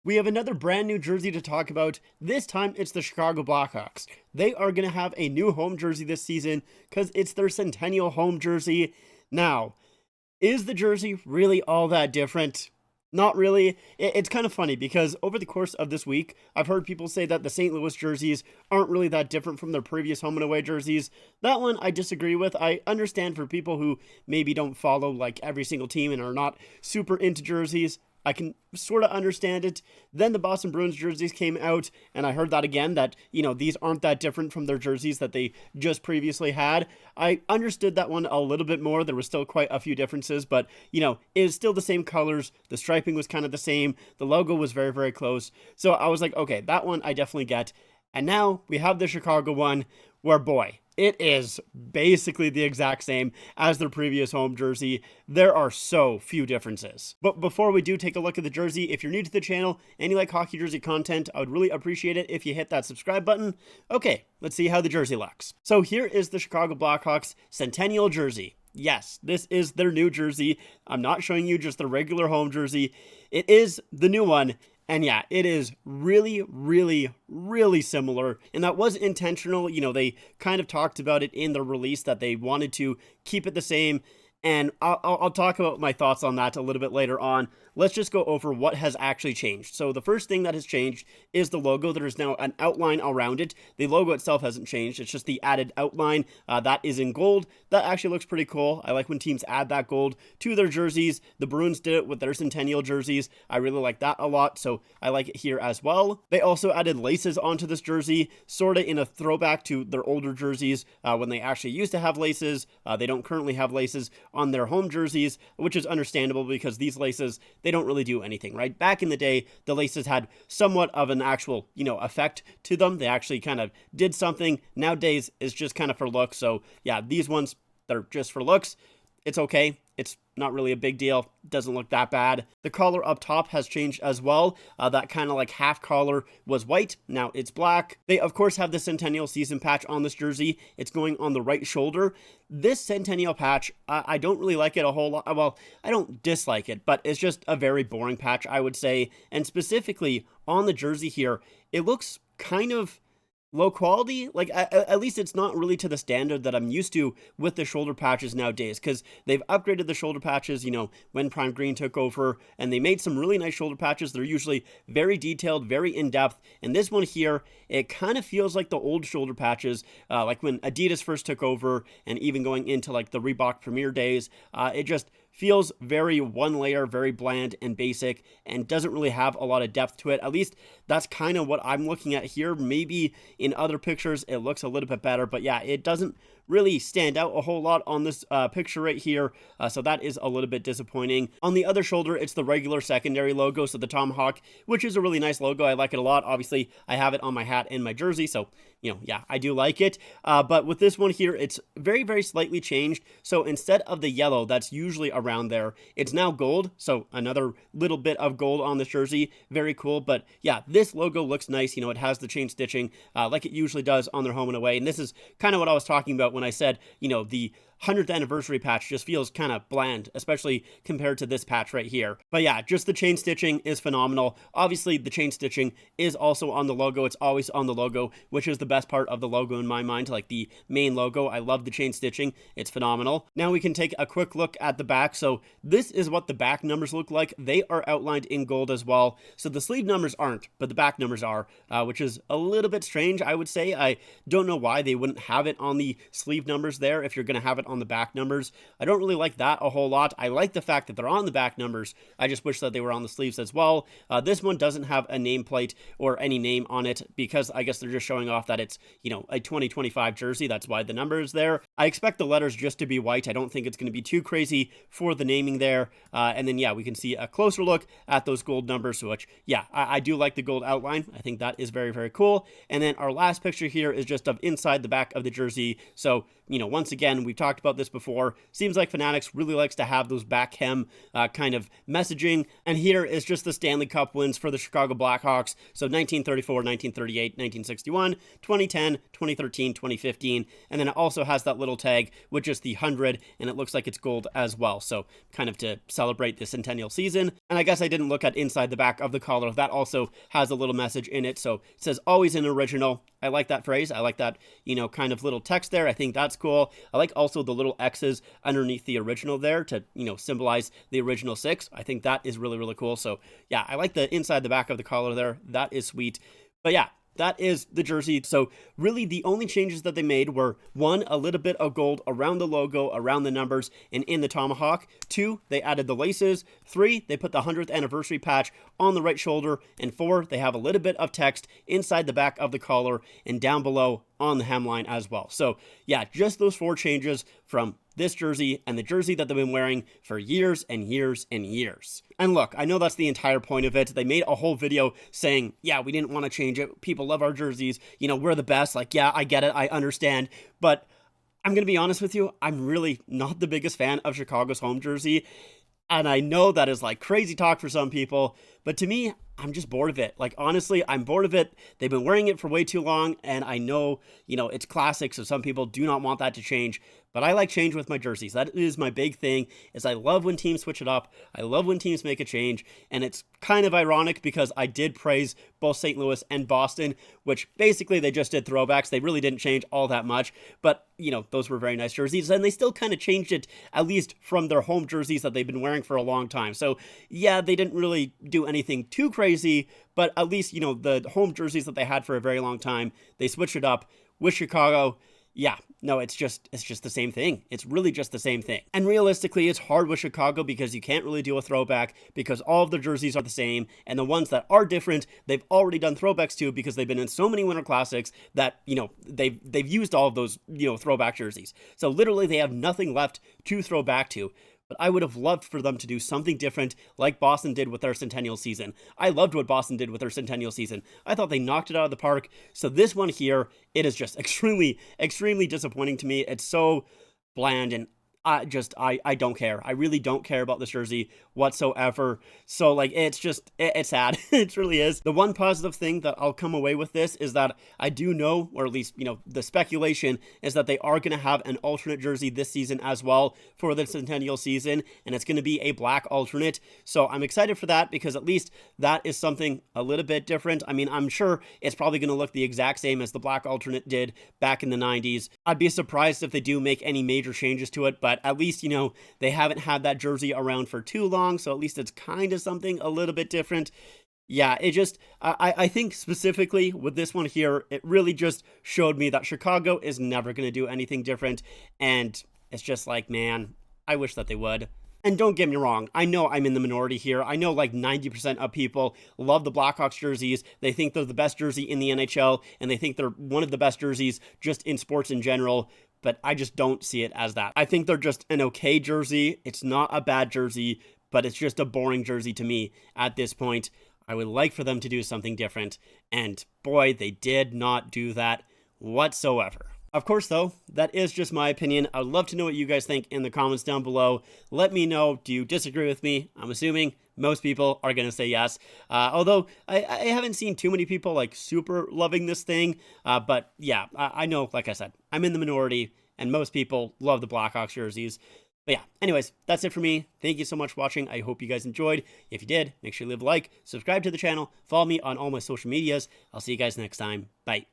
We have another brand new jersey to talk about. This time it's the Chicago Blackhawks. They are going to have a new home jersey this season because it's their Centennial home jersey. Now, is the jersey really all that different? Not really. It's kind of funny because over the course of this week, I've heard people say that the St. Louis jerseys aren't really that different from their previous home and away jerseys. That one I disagree with. I understand for people who maybe don't follow like every single team and are not super into jerseys. I can sort of understand it. Then the Boston Bruins jerseys came out, and I heard that again, that, these aren't that different from their jerseys that they just previously had. I understood that one a little bit more. There was still quite a few differences, but, it was still the same colors. The striping was kind of the same. The logo was very, very close. So I was like, okay, that one I definitely get. And now we have the Chicago one where, boy, it is basically the exact same as their previous home jersey. There are so few differences. But before we do take a look at the jersey, if you're new to the channel and you like hockey jersey content, I would really appreciate it if you hit that subscribe button. Okay, let's see how the jersey looks. So here is the Chicago Blackhawks Centennial jersey. Yes, this is their new jersey. I'm not showing you just the regular home jersey. It is the new one. And yeah, it is really, really, really similar. And that was intentional. They kind of talked about it in the release that they wanted to keep it the same. And I'll talk about my thoughts on that a little bit later on. Let's just go over what has actually changed. So the first thing that has changed is the logo. There is now an outline around it. The logo itself hasn't changed. It's just the added outline that is in gold. That actually looks pretty cool. I like when teams add that gold to their jerseys. The Bruins did it with their Centennial jerseys. I really like that a lot, so I like it here as well. They also added laces onto this jersey, sort of in a throwback to their older jerseys when they actually used to have laces. They don't currently have laces on their home jerseys, which is understandable because these laces, they don't really do anything, right? Back in the day, the laces had somewhat of an actual, effect to them. They actually kind of did something. Nowadays, it's just kind of for looks. So yeah, these ones, they're just for looks. It's okay. It's not really a big deal. Doesn't look that bad. The collar up top has changed as well. That kind of like half collar was white. Now it's black. They, of course, have the Centennial season patch on this jersey. It's going on the right shoulder. This Centennial patch, I don't really like it a whole lot. Well, I don't dislike it, but it's just a very boring patch, I would say. And specifically on the jersey here, it looks kind of low quality. Like at least it's not really to the standard that I'm used to with the shoulder patches nowadays, because they've upgraded the shoulder patches, when Prime Green took over, and they made some really nice shoulder patches. They're usually very detailed, very in-depth, and this one here, it kind of feels like the old shoulder patches, like when Adidas first took over, and even going into like the Reebok Premier days. It just feels very one layer, very bland and basic, and doesn't really have a lot of depth to it. At least that's kind of what I'm looking at here. Maybe in other pictures it looks a little bit better, but yeah, it doesn't really stand out a whole lot on this picture right here, so that is a little bit disappointing. On the other shoulder, it's the regular secondary logo, so the Tomahawk, which is a really nice logo. I like it a lot. Obviously, I have it on my hat and my jersey, so yeah, I do like it. But with this one here, it's very, very slightly changed. So instead of the yellow that's usually around there, it's now gold. So another little bit of gold on this jersey. Very cool. But yeah, this logo looks nice. It has the chain stitching like it usually does on their home and away. And this is kind of what I was talking about when I said, the 100th anniversary patch just feels kind of bland, especially compared to this patch right here. But yeah, just the chain stitching is phenomenal. Obviously, the chain stitching is also on the logo. It's always on the logo, which is the best part of the logo in my mind, like the main logo. I love the chain stitching. It's phenomenal. Now we can take a quick look at the back. So this is what the back numbers look like. They are outlined in gold as well. So the sleeve numbers aren't, but the back numbers are, which is a little bit strange, I would say. I don't know why they wouldn't have it on the sleeve numbers there if you're going to have it on the back numbers. I don't really like that a whole lot. I like the fact that they're on the back numbers. I just wish that they were on the sleeves as well. This one doesn't have a nameplate or any name on it because I guess they're just showing off that it's, a 2025 jersey. That's why the number is there. I expect the letters just to be white. I don't think it's going to be too crazy for the naming there. And then, yeah, we can see a closer look at those gold numbers, which, yeah, I do like the gold outline. I think that is very, very cool. And then our last picture here is just of inside the back of the jersey. So, once again, we've talked about this before. Seems like Fanatics really likes to have those back hem kind of messaging. And here is just the Stanley Cup wins for the Chicago Blackhawks. So 1934, 1938, 1961, 2010, 2013, 2015. And then it also has that little little tag with just the 100, and it looks like it's gold as well. So kind of to celebrate the Centennial season. And I guess I didn't look at inside the back of the collar. That also has a little message in it. So it says always an original. I like that phrase. I like that, kind of little text there. I think that's cool. I like also the little X's underneath the original there to, symbolize the original 6. I think that is really, really cool. So yeah, I like the inside the back of the collar there. That is sweet. But yeah, that is the jersey. So really the only changes that they made were 1, a little bit of gold around the logo, around the numbers, and in the tomahawk. 2, they added the laces. 3, they put the 100th anniversary patch on the right shoulder. And 4, they have a little bit of text inside the back of the collar and down below on the hemline as well. So yeah, just those 4 changes from this jersey and the jersey that they've been wearing for years and years and years. And look, I know that's the entire point of it. They made a whole video saying, yeah, we didn't want to change it. People love our jerseys. We're the best. Like, yeah, I get it. I understand. But I'm going to be honest with you. I'm really not the biggest fan of Chicago's home jersey. And I know that is like crazy talk for some people, but to me, I'm just bored of it. Like, honestly, I'm bored of it. They've been wearing it for way too long, and I know, it's classic, so some people do not want that to change, but I like change with my jerseys. That is my big thing, is I love when teams switch it up. I love when teams make a change, and it's kind of ironic because I did praise both St. Louis and Boston, which basically they just did throwbacks. They really didn't change all that much, but, those were very nice jerseys, and they still kind of changed it, at least from their home jerseys that they've been wearing for a long time. So, yeah, they didn't really do anything too crazy, but at least, the home jerseys that they had for a very long time, they switched it up with Chicago. Yeah, no, it's just the same thing. It's really just the same thing. And realistically, it's hard with Chicago because you can't really do a throwback because all of the jerseys are the same. And the ones that are different, they've already done throwbacks to because they've been in so many Winter Classics that, they've used all of those, throwback jerseys. So literally they have nothing left to throw back to. But I would have loved for them to do something different like Boston did with their Centennial season. I loved what Boston did with their Centennial season. I thought they knocked it out of the park. So this one here, it is just extremely, extremely disappointing to me. It's so bland, and I don't care. I really don't care about this jersey whatsoever. So it's sad. It really is. The one positive thing that I'll come away with this is that I do know, or at least, the speculation is that they are going to have an alternate jersey this season as well for the Centennial season, and it's going to be a black alternate. So I'm excited for that because at least that is something a little bit different. I mean, I'm sure it's probably going to look the exact same as the black alternate did back in the 90s. I'd be surprised if they do make any major changes to it, but at least, they haven't had that jersey around for too long, so at least it's kind of something a little bit different. Yeah, it just, I think specifically with this one here, it really just showed me that Chicago is never going to do anything different, and it's just like, man, I wish that they would. And don't get me wrong, I know I'm in the minority here. I know like 90% of people love the Blackhawks jerseys. They think they're the best jersey in the NHL, and they think they're one of the best jerseys just in sports in general. But I just don't see it as that. I think they're just an okay jersey. It's not a bad jersey, but it's just a boring jersey to me at this point. I would like for them to do something different, and boy, they did not do that whatsoever. Of course, though, that is just my opinion. I would love to know what you guys think in the comments down below. Let me know, do you disagree with me? I'm assuming most people are going to say yes. Although, I haven't seen too many people like super loving this thing. But yeah, I know, like I said, I'm in the minority, and most people love the Blackhawks jerseys. But yeah, anyways, that's it for me. Thank you so much for watching. I hope you guys enjoyed. If you did, make sure you leave a like, subscribe to the channel, follow me on all my social medias. I'll see you guys next time. Bye.